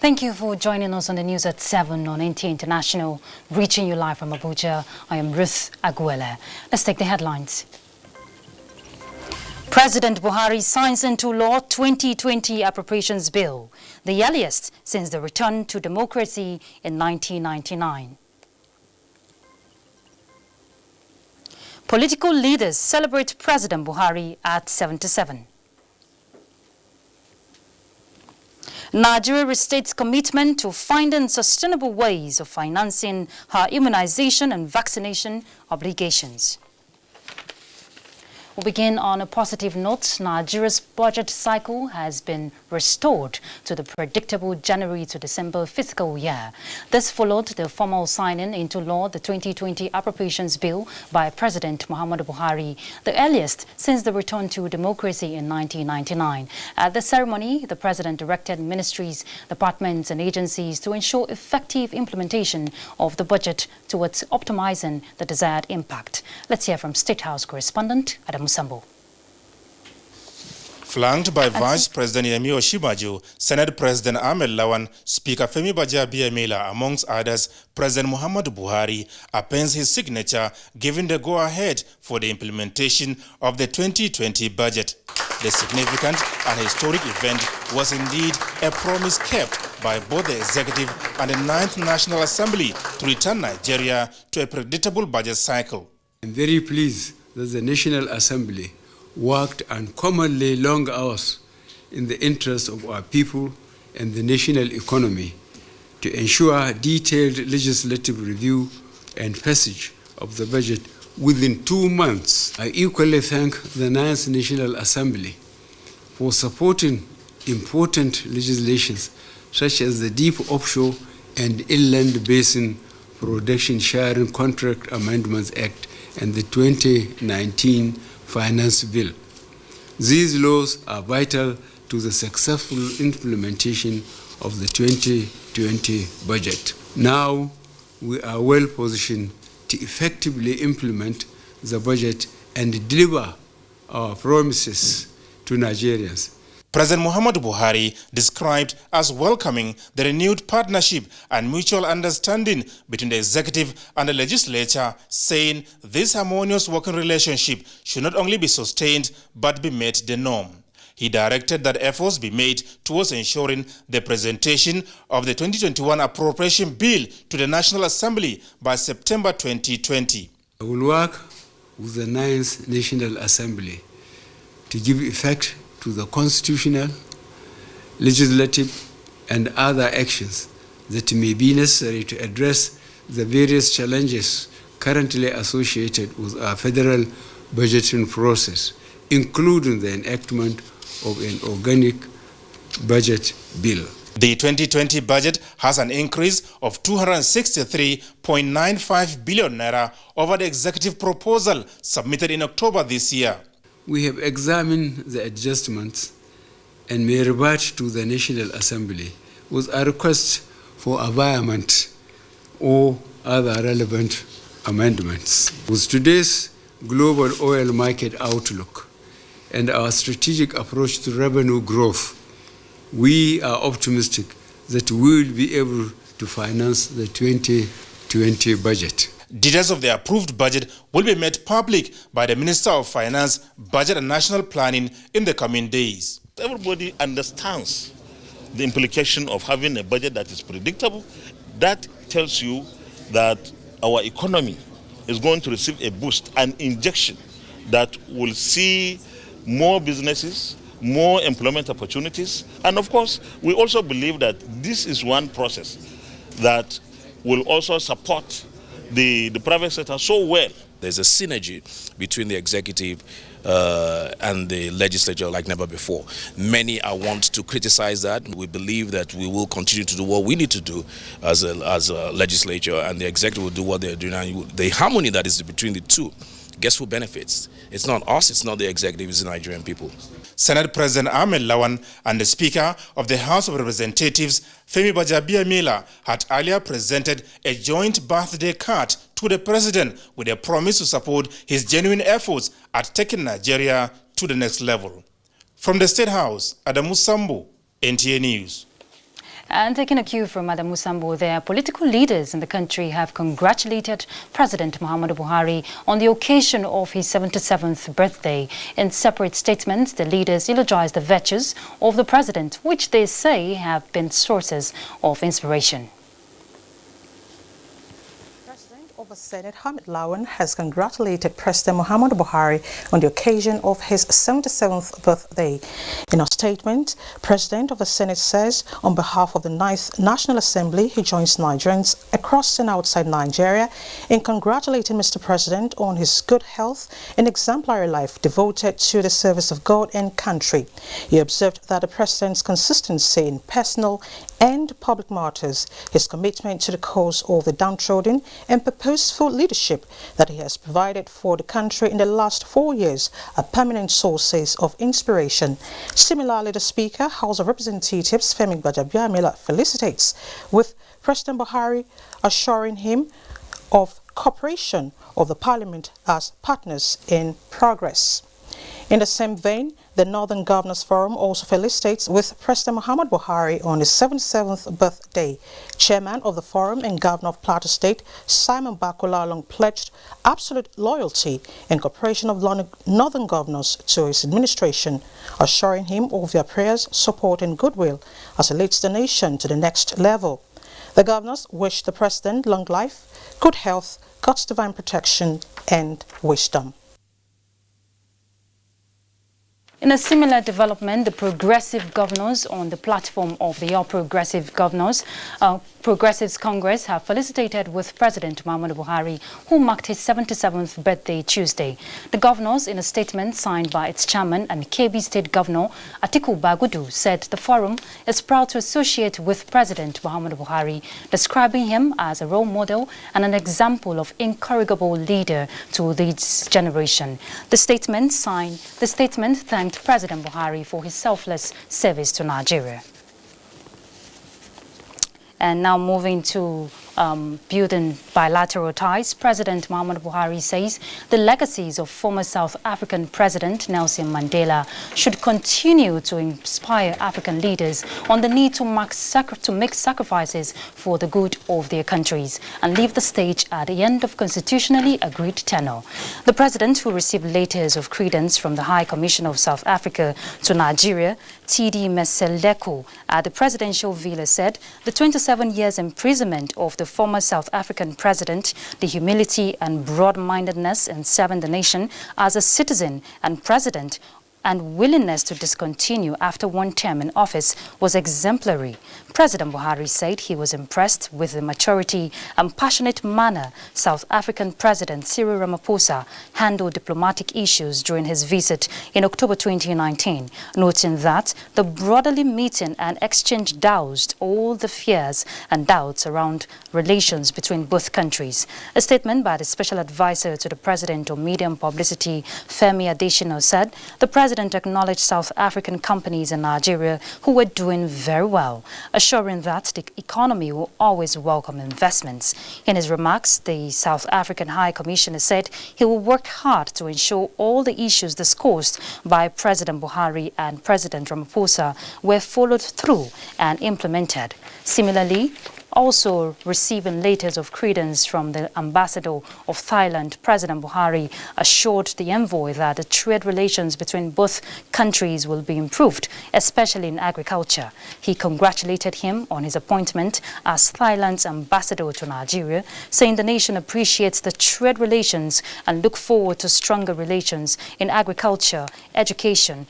Thank you for joining us on the news at 7 on NT International, reaching you live from Abuja. I am Ruth Aguele. Let's take the headlines. President Buhari signs into law 2020 appropriations bill, the earliest since the return to democracy in 1999. Political leaders celebrate President Buhari at 77. Nigeria restates commitment to finding sustainable ways of financing her immunization and vaccination obligations. We'll begin on a positive note. Nigeria's budget cycle has been restored to the predictable January to December fiscal year. This followed the formal signing into law the 2020 appropriations bill by President Muhammadu Buhari, the earliest since the return to democracy in 1999. At the ceremony, the president directed ministries, departments and agencies to ensure effective implementation of the budget towards optimizing the desired impact. Let's hear from State House correspondent Adam Musambo. Flanked by Vice President Yemi Osinbajo, Senate President Ahmed Lawan, Speaker Femi Gbajabiamila, amongst others, President Muhammadu Buhari appends his signature, giving the go-ahead for the implementation of the 2020 budget. The significant and historic event was indeed a promise kept by both the Executive and the 9th National Assembly to return Nigeria to a predictable budget cycle. I'm very pleased that the National Assembly worked uncommonly long hours in the interest of our people and the national economy to ensure detailed legislative review and passage of the budget within 2 months. I equally thank the 9th National Assembly for supporting important legislations such as the Deep Offshore and Inland Basin Production Sharing Contract Amendments Act and the 2019 Finance Bill. These laws are vital to the successful implementation of the 2020 budget. Now, we are well positioned to effectively implement the budget and deliver our promises to Nigerians. President Muhammadu Buhari described as welcoming the renewed partnership and mutual understanding between the executive and the legislature, saying this harmonious working relationship should not only be sustained but be made the norm. He directed that efforts be made towards ensuring the presentation of the 2021 appropriation bill to the National Assembly by September 2020. I will work with the 9th National Assembly to give effect to the constitutional, legislative, and other actions that may be necessary to address the various challenges currently associated with our federal budgeting process, including the enactment of an organic budget bill. The 2020 budget has an increase of 263.95 billion naira over the executive proposal submitted in October this year. We have examined the adjustments and may revert to the National Assembly with a request for amendment or other relevant amendments. With today's global oil market outlook and our strategic approach to revenue growth, we are optimistic that we will be able to finance the 2020 budget. Details of the approved budget will be made public by the Minister of Finance, Budget and National Planning in the coming days. Everybody understands the implication of having a budget that is predictable. That tells you that our economy is going to receive a boost, an injection that will see more businesses, more employment opportunities. And of course, we also believe that this is one process that will also support the private sector so well. There's a synergy between the executive and the legislature like never before. Many want to criticize that. We believe that we will continue to do what we need to do as a legislature, and the executive will do what they're doing. And the harmony that is between the two, guess who benefits? It's not us, it's not the executive, it's the Nigerian people. Senate President Ahmed Lawan and the Speaker of the House of Representatives, Femi Gbajabiamila, had earlier presented a joint birthday card to the President with a promise to support his genuine efforts at taking Nigeria to the next level. From the State House, Adam Musambo, NTA News. And taking a cue from Madam Musambo, their political leaders in the country have congratulated President Muhammadu Buhari on the occasion of his 77th birthday. In separate statements, the leaders eulogized the virtues of the president, which they say have been sources of inspiration. Of the Senate, Hamid Lawan, has congratulated President Muhammadu Buhari on the occasion of his 77th birthday. In a statement, President of the Senate says, on behalf of the 9th National Assembly, he joins Nigerians across and outside Nigeria in congratulating Mr. President on his good health and exemplary life devoted to the service of God and country. He observed that the President's consistency in personal and public matters, his commitment to the cause of the downtrodden, and purposeful leadership that he has provided for the country in the last 4 years are permanent sources of inspiration. Similarly, the Speaker, House of Representatives, Femi Gbajabiamila, felicitates with President Buhari, assuring him of cooperation of the Parliament as partners in progress. In the same vein, the Northern Governors Forum also felicitates with President Muhammadu Buhari on his 77th birthday. Chairman of the forum and Governor of Plateau State, Simon Bakola, pledged absolute loyalty and cooperation of Northern Governors to his administration, assuring him of their prayers, support and goodwill as he leads the nation to the next level. The governors wish the President long life, good health, God's divine protection and wisdom. In a similar development, the Progressive Governors on the platform of the All Progressive Governors, Progressives Congress have felicitated with President Muhammadu Buhari, who marked his 77th birthday Tuesday. The governors, in a statement signed by its chairman and Kebbi State Governor Atiku Bagudu, said the forum is proud to associate with President Muhammadu Buhari, describing him as a role model and an example of incorrigible leader to this generation. The statement thanked President Buhari for his selfless service to Nigeria. And now moving to building bilateral ties, President Muhammadu Buhari says the legacies of former South African President Nelson Mandela should continue to inspire African leaders on the need to make sacrifices for the good of their countries and leave the stage at the end of constitutionally agreed tenure. The president, who received letters of credence from the High Commissioner of South Africa to Nigeria, T.D. Meseleko, at the presidential villa, said the 27 years imprisonment of the former South African president, the humility and broad-mindedness in serving the nation as a citizen and president, and willingness to discontinue after one term in office was exemplary. President Buhari said he was impressed with the maturity and passionate manner South African President Cyril Ramaphosa handled diplomatic issues during his visit in October 2019, noting that the brotherly meeting and exchange doused all the fears and doubts around relations between both countries. A statement by the special advisor to the president on media and publicity, Femi Adesina, said the president acknowledged South African companies in Nigeria who were doing very well, assuring that the economy will always welcome investments. In his remarks, the South African High Commissioner said he will work hard to ensure all the issues discussed by President Buhari and President Ramaphosa were followed through and implemented. Similarly, also receiving letters of credence from the ambassador of Thailand, President Buhari assured the envoy that the trade relations between both countries will be improved, especially in agriculture. He congratulated him on his appointment as Thailand's ambassador to Nigeria, saying the nation appreciates the trade relations and look forward to stronger relations in agriculture, education,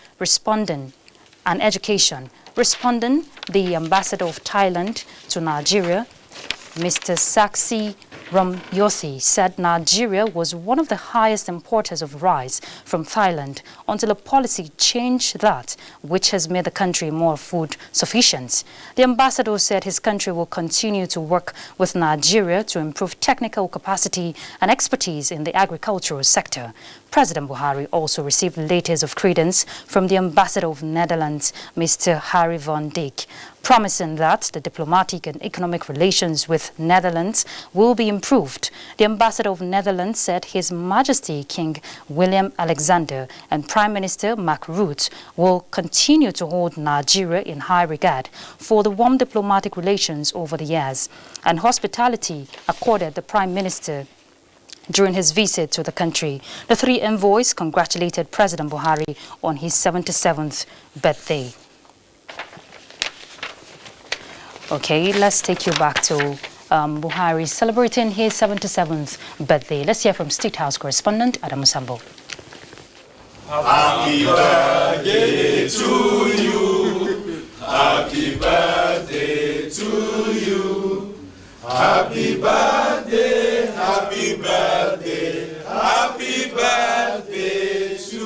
Responding, the ambassador of Thailand to Nigeria, Mr. Saksi Ramyothi, said Nigeria was one of the highest importers of rice from Thailand until a policy changed that, which has made the country more food sufficient. The ambassador said his country will continue to work with Nigeria to improve technical capacity and expertise in the agricultural sector. President Buhari also received letters of credence from the Ambassador of Netherlands, Mr. Harry van Dijk, promising that the diplomatic and economic relations with Netherlands will be improved. The Ambassador of Netherlands said His Majesty King William Alexander and Prime Minister Mark Rutte will continue to hold Nigeria in high regard for the warm diplomatic relations over the years and hospitality accorded the Prime Minister during his visit to the country. The three envoys congratulated President Buhari on his 77th birthday. Okay, let's take you back to Buhari celebrating his 77th birthday. Let's hear from State House correspondent Adam Sambo. Happy birthday to you. Happy birthday to you. Happy birthday, happy birthday, happy birthday to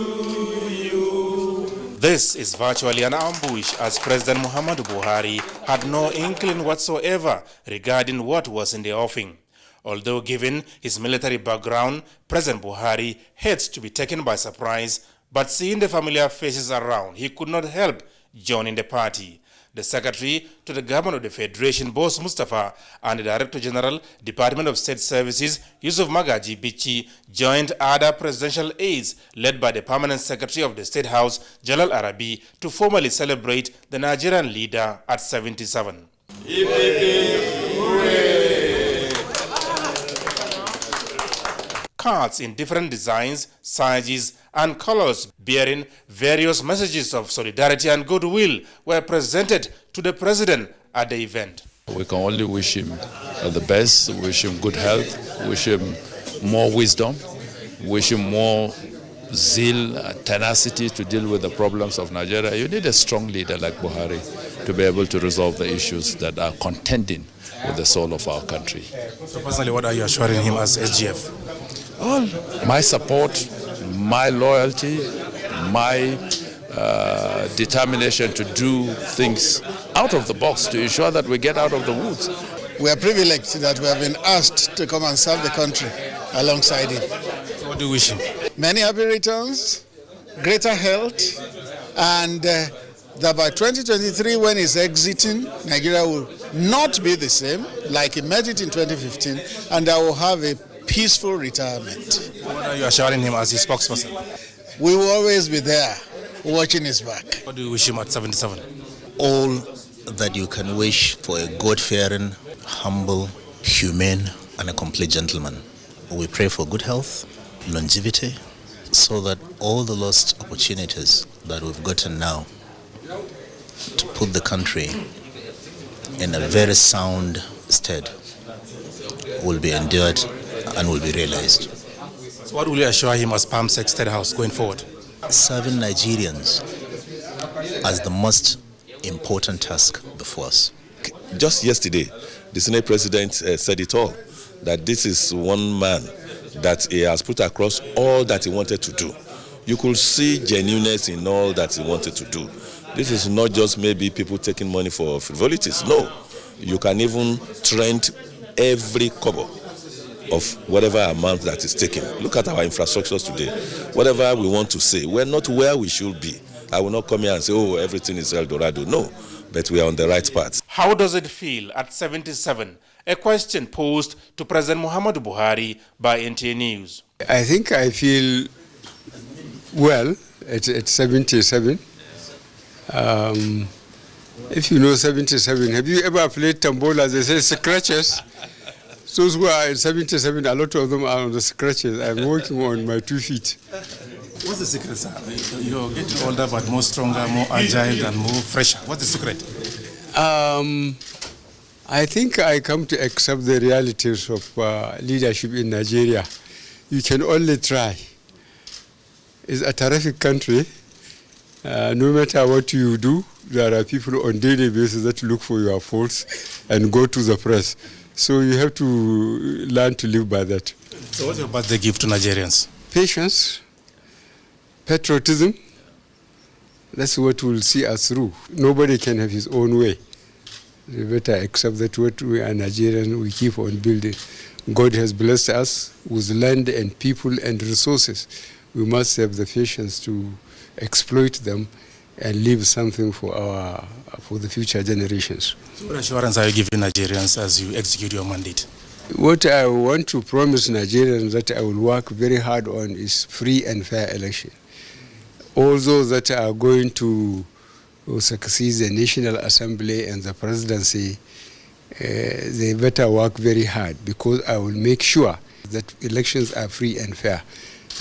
you. This is virtually an ambush as President Muhammadu Buhari had no inkling whatsoever regarding what was in the offing. Although given his military background, President Buhari hates to be taken by surprise, but seeing the familiar faces around, he could not help joining the party. The Secretary to the Government of the Federation, Boss Mustafa, and the Director General, Department of State Services, Yusuf Magaji Bichi, joined other presidential aides led by the Permanent Secretary of the State House, Jalal Arabi, to formally celebrate the Nigerian leader at 77. Cards in different designs, sizes, and colors bearing various messages of solidarity and goodwill were presented to the president at the event. We can only wish him the best, wish him good health, wish him more wisdom, wish him more zeal and tenacity to deal with the problems of Nigeria. You need a strong leader like Buhari to be able to resolve the issues that are contending with the soul of our country. So personally, what are you assuring him as SGF? All my support, my loyalty, my determination to do things out of the box to ensure that we get out of the woods. We are privileged that we have been asked to come and serve the country alongside him. So what do you wish him? Many happy returns, greater health, and that by 2023, when he's exiting, Nigeria will not be the same like he met it in 2015, and I will have a peaceful retirement. What are you assuring him as his spokesperson? We will always be there, watching his back. What do you wish him at 77? All that you can wish for a God-fearing, humble, humane, and a complete gentleman. We pray for good health, longevity, so that all the lost opportunities that we've gotten now to put the country in a very sound stead will be endured and will be realized. So what will you assure him as PAMSEC State House going forward? Serving Nigerians as the most important task before us. Just yesterday, the Senate President said it all, that this is one man that he has put across all that he wanted to do. You could see genuineness in all that he wanted to do. This is not just maybe people taking money for frivolities. No, you can even trend every kobo of whatever amount that is taken. Look at our infrastructures today. Whatever we want to say, we're not where we should be. I will not come here and say, oh, everything is El Dorado. No, but we are on the right path. How does it feel at 77? A question posed to President Muhammadu Buhari by NTA News. I think I feel well at 77. If you know 77, have you ever played tambola? They say scratches. Those who are at 77, a lot of them are on the scratches. I'm working on my 2 feet. What's the secret, sir? You're getting older, but more stronger, more agile, and more fresher. What's the secret? I think I come to accept the realities of leadership in Nigeria. You can only try. It's a terrific country. No matter what you do, there are people on daily basis that look for your faults and go to the press. So you have to learn to live by that. So what's your birthday gift to Nigerians? Patience, patriotism. That's what will see us through. Nobody can have his own way. We better accept that what we are Nigerian, we keep on building. God has blessed us with land and people and resources. we must have the patience to exploit them and leave something for the future generations. So what assurance are you giving Nigerians as you execute your mandate? What I want to promise Nigerians that I will work very hard on is free and fair election. All those that are going to succeed the National Assembly and the presidency, they better work very hard, because I will make sure that elections are free and fair.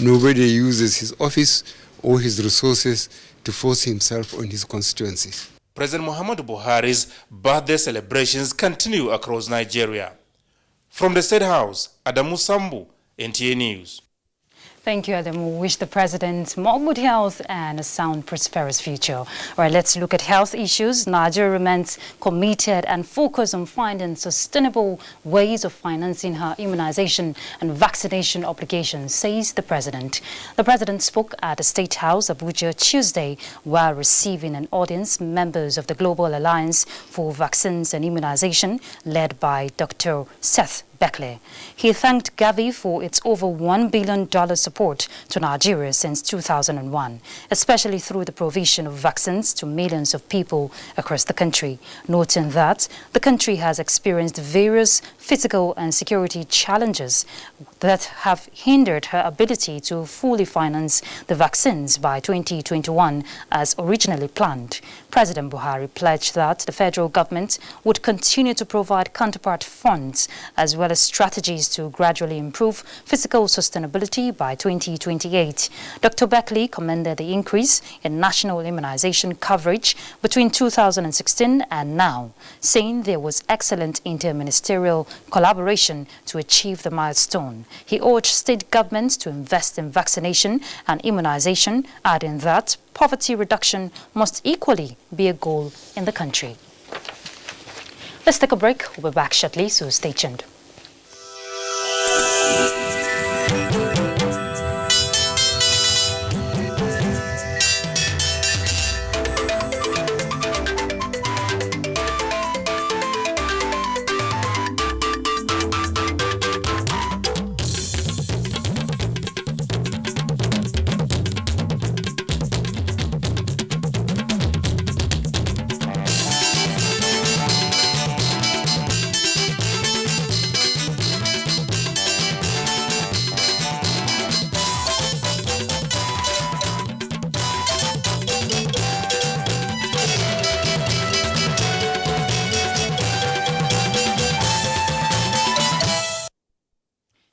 Nobody uses his office or his resources to force himself on his constituencies. President Muhammadu Buhari's birthday celebrations continue across Nigeria. From the State House, Adamu Sambu, NTA News. Thank you, Adamu. We wish the President more good health and a sound, prosperous future. All right, let's look at health issues. Nigeria remains committed and focused on finding sustainable ways of financing her immunization and vaccination obligations, says the President. The President spoke at the State House, Abuja, Tuesday, while receiving an audience members of the Global Alliance for Vaccines and Immunization, led by Dr. Seth Beckley. He thanked Gavi for its over $1 billion support to Nigeria since 2001, especially through the provision of vaccines to millions of people across the country, noting that the country has experienced various physical and security challenges that have hindered her ability to fully finance the vaccines by 2021 as originally planned. President Buhari pledged that the federal government would continue to provide counterpart funds as well as strategies to gradually improve physical sustainability by 2028. Dr. Beckley commended the increase in national immunization coverage between 2016 and now, saying there was excellent interministerial collaboration to achieve the milestone. He urged state governments to invest in vaccination and immunization, adding that poverty reduction must equally be a goal in the country. Let's take a break. We'll be back shortly, so stay tuned.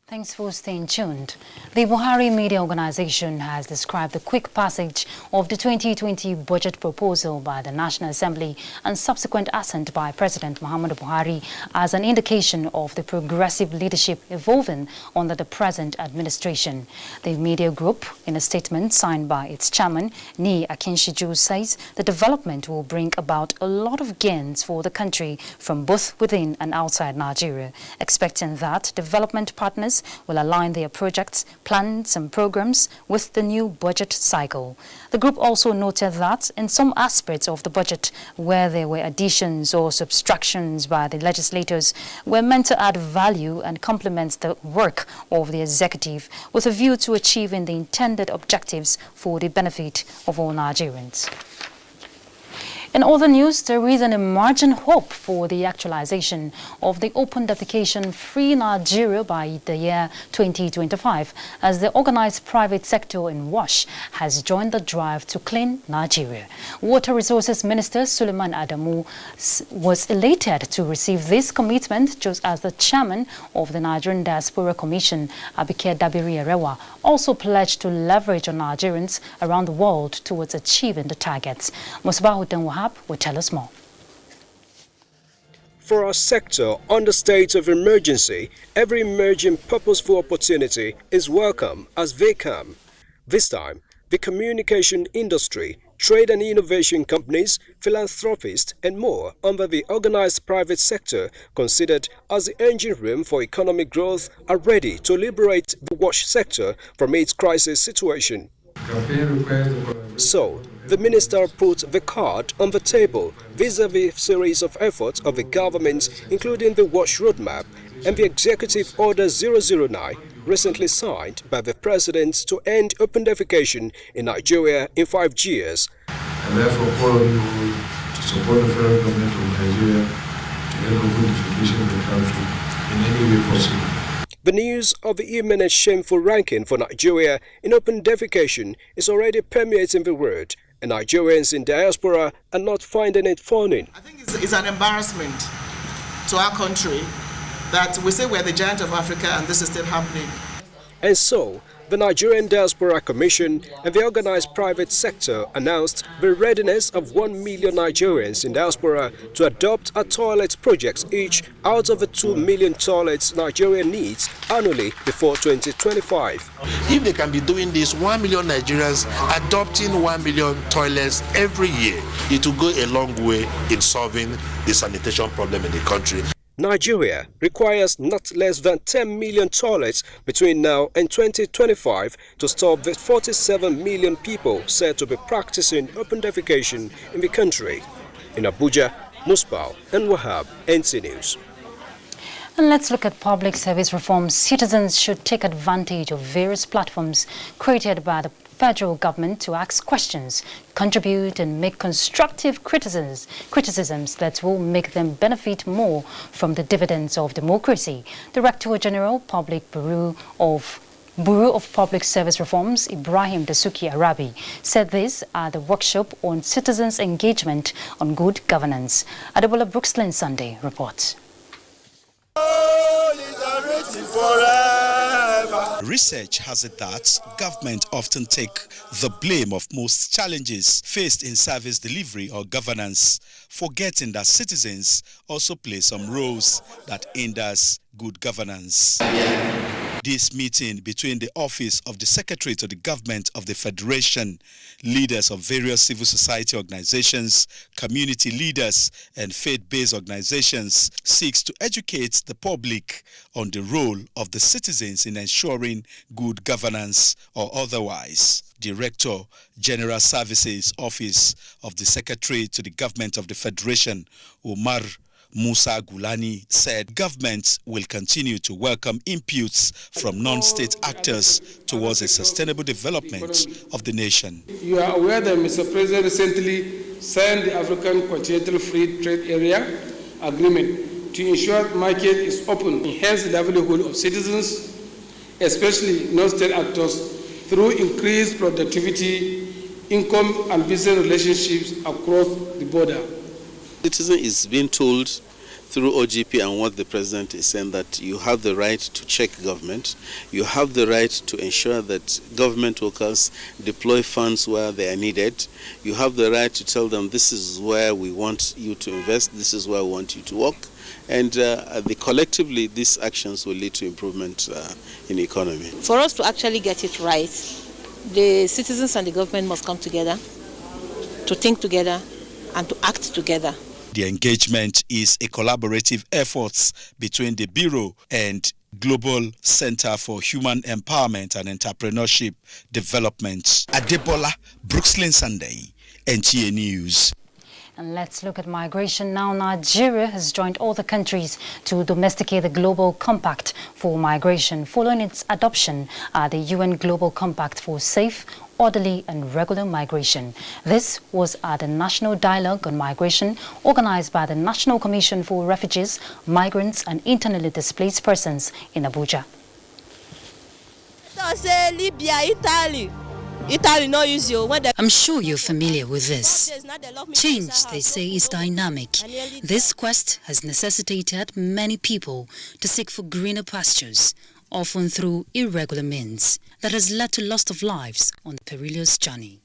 Thanks for staying tuned. The Buhari Media Organization has described the quick passage of the 2020 budget proposal by the National Assembly and subsequent assent by President Muhammadu Buhari as an indication of the progressive leadership evolving under the present administration. The media group, in a statement signed by its chairman, Ni Akinshiju, says the development will bring about a lot of gains for the country from both within and outside Nigeria, expecting that development partners will align their projects, plans and programs with the new budget cycle. The group also noted that in some aspects of the budget where there were additions or subtractions by the legislators were meant to add value and complement the work of the executive with a view to achieving the intended objectives for the benefit of all Nigerians. In other news, there is an emerging hope for the actualization of the open defecation-free Nigeria by the year 2025, as the organized private sector in WASH has joined the drive to clean Nigeria. Water Resources Minister Suleiman Adamu was elated to receive this commitment, just as the chairman of the Nigerian Diaspora Commission, Abike Dabiri Erewa, also pledged to leverage on Nigerians around the world towards achieving the targets. Musbahuddin Wahab will tell us more. For our sector, on the state of emergency, every emerging purposeful opportunity is welcome as they come. This time, the communication industry, trade and innovation companies, philanthropists, and more under the organized private sector, considered as the engine room for economic growth, are ready to liberate the WASH sector from its crisis situation. So, the minister put the card on the table vis-à-vis series of efforts of the government, including the WASH roadmap and the Executive Order 009, recently signed by the president to end open defecation in Nigeria in 5 years. I therefore call on you to support the federal government of Nigeria to end open defecation in the country in any way possible. The news of the imminent shameful ranking for Nigeria in open defecation is already permeating the world, and Nigerians in diaspora are not finding it funny. I think it's an embarrassment to our country that we say we're the giant of Africa and this is still happening. And so, the Nigerian Diaspora Commission and the organized private sector announced the readiness of 1 million Nigerians in diaspora to adopt a toilet project each out of the 2 million toilets Nigeria needs annually before 2025. If they can be doing this, 1 million Nigerians adopting 1 million toilets every year, it will go a long way in solving the sanitation problem in the country. Nigeria requires not less than 10 million toilets between now and 2025 to stop the 47 million people said to be practicing open defecation in the country. In Abuja, Musbau and Wahab, NC News. And let's look at public service reforms. Citizens should take advantage of various platforms created by the federal government to ask questions, contribute and make constructive criticisms that will make them benefit more from the dividends of democracy. Director General, Bureau of Public Service Reforms, Ibrahim Dasuki Arabi, said this at the workshop on citizens' engagement on good governance. Adebola Brooksland Sunday reports. Research has it that government often take the blame of most challenges faced in service delivery or governance, forgetting that citizens also play some roles that hinders good governance. This meeting between the Office of the Secretary to the Government of the Federation, leaders of various civil society organizations, community leaders, and faith-based organizations seeks to educate the public on the role of the citizens in ensuring good governance or otherwise. Director, General Services Office of the Secretary to the Government of the Federation, Omar Musa Gulani, said government will continue to welcome inputs from non-state actors towards a sustainable development of the nation. You are aware that Mr. President recently signed the African Continental Free Trade Area Agreement to ensure the market is open, enhance the livelihood of citizens, especially non-state actors, through increased productivity, income and business relationships across the border. Citizen is being told through OGP and what the president is saying that you have the right to check government, you have the right to ensure that government workers deploy funds where they are needed, you have the right to tell them this is where we want you to invest, this is where we want you to work, and collectively these actions will lead to improvement in the economy. For us to actually get it right, the citizens and the government must come together, to think together and to act together. The engagement is a collaborative effort between the Bureau and Global Center for Human Empowerment and Entrepreneurship Development. Adebola, Brooksland Sunday, NTA News. And let's look at migration now. Nigeria has joined other countries to domesticate the Global Compact for Migration following its adoption at the UN Global Compact for Safe, Orderly and Regular Migration. This was at the National Dialogue on Migration organized by the National Commission for Refugees, Migrants and Internally Displaced Persons in Abuja. I'm sure you're familiar with this. Change, they say, is dynamic. This quest has necessitated many people to seek for greener pastures, often through irregular means, that has led to loss of lives on the perilous journey.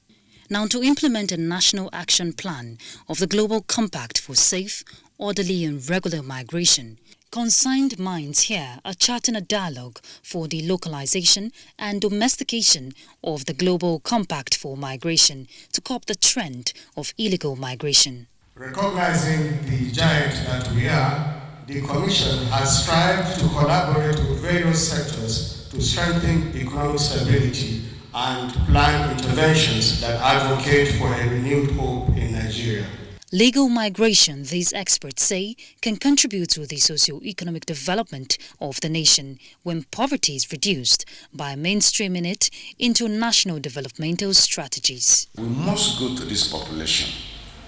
Now, to implement a national action plan of the Global Compact for Safe, Orderly and Regular Migration, concerned minds here are charting a dialogue for the localization and domestication of the Global Compact for Migration to curb the trend of illegal migration. Recognizing the giant that we are, the Commission has strived to collaborate with various sectors to strengthen economic stability and plan interventions that advocate for a renewed hope in Nigeria. Legal migration, these experts say, can contribute to the socio-economic development of the nation when poverty is reduced by mainstreaming it into national developmental strategies. We must go to this population,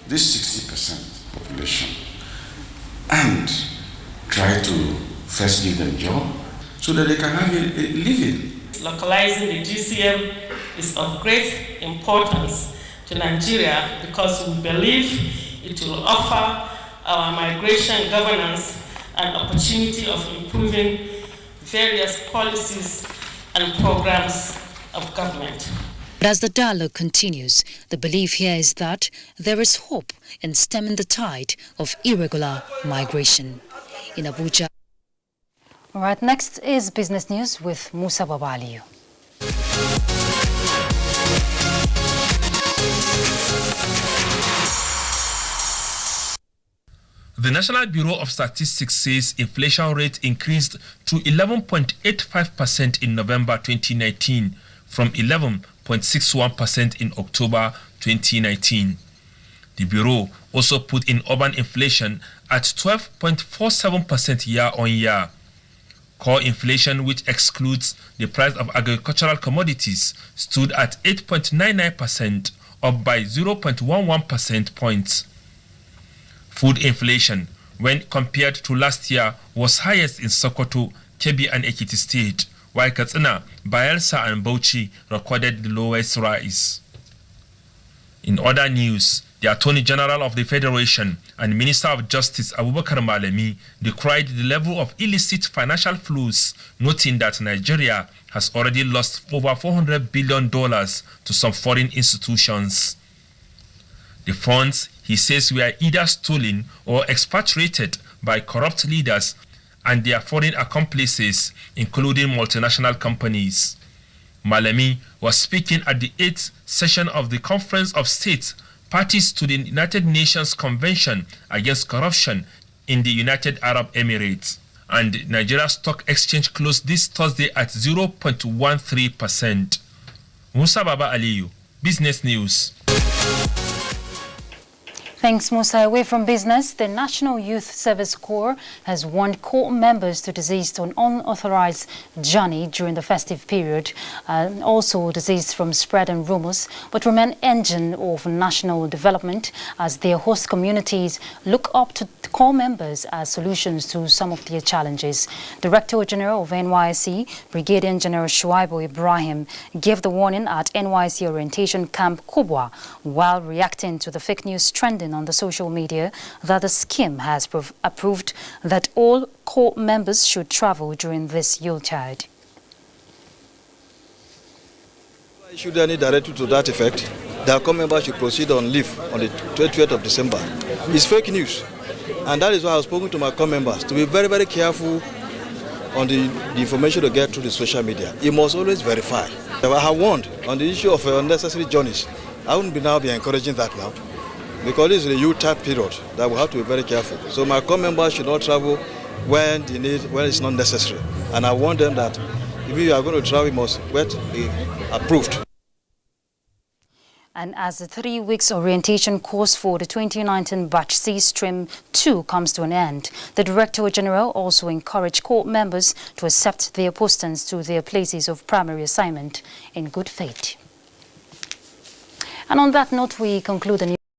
this 60% population, and try to first give them job so that they can have a living. Localizing the GCM is of great importance to Nigeria because we believe it will offer our migration governance an opportunity of improving various policies and programs of government. But as the dialogue continues, the belief here is that there is hope in stemming the tide of irregular migration. In Abuja. All right, next is business news with Musa Babaliu. The National Bureau of Statistics says inflation rate increased to 11.85% in November 2019 from 11.61% in October 2019. The Bureau also put in urban inflation at 12.47% year-on-year. Core inflation, which excludes the price of agricultural commodities, stood at 8.99%, up by 0.11 percentage points. Food inflation, when compared to last year, was highest in Sokoto, Kebbi and Ekiti State, while Katsina, Bayelsa and Bauchi recorded the lowest rise. In other news, the Attorney General of the Federation and Minister of Justice Abubakar Malami decried the level of illicit financial flows, noting that Nigeria has already lost over $400 billion to some foreign institutions. The funds, he says, were either stolen or expatriated by corrupt leaders and their foreign accomplices, including multinational companies. Malami was speaking at the 8th session of the Conference of States Parties to the United Nations Convention Against Corruption in the United Arab Emirates. And Nigeria's stock exchange closed this Thursday at 0.13%. Musa Baba Aliyu, Business News. Thanks, Musa. Away from business, the National Youth Service Corps has warned corps members to desist on unauthorized journey during the festive period, also desist from spreading rumors, but remain engine of national development as their host communities look up to corps members as solutions to some of their challenges. Director General of NYSC, Brigadier General Shuaibu Ibrahim, gave the warning at NYSC Orientation Camp Kubwa while reacting to the fake news trending on the social media that the scheme has approved that all corps members should travel during this Yuletide. Issued any directive to that effect, the corps members should proceed on leave on the 20th of December. It's fake news, and that is why I was spoken to my corps members to be very, very careful on the information to get through the social media. You must always verify. I have warned on the issue of unnecessary journeys. I wouldn't now be encouraging that now, because this is a Yuletide period that we have to be very careful. So my corps members should not travel when it's not necessary. And I warn them that if you are going to travel, you must be approved. And as the 3 weeks orientation course for the 2019 Batch C Stream 2 comes to an end, the Director General also encouraged corps members to accept their postings to their places of primary assignment in good faith. And on that note, we conclude the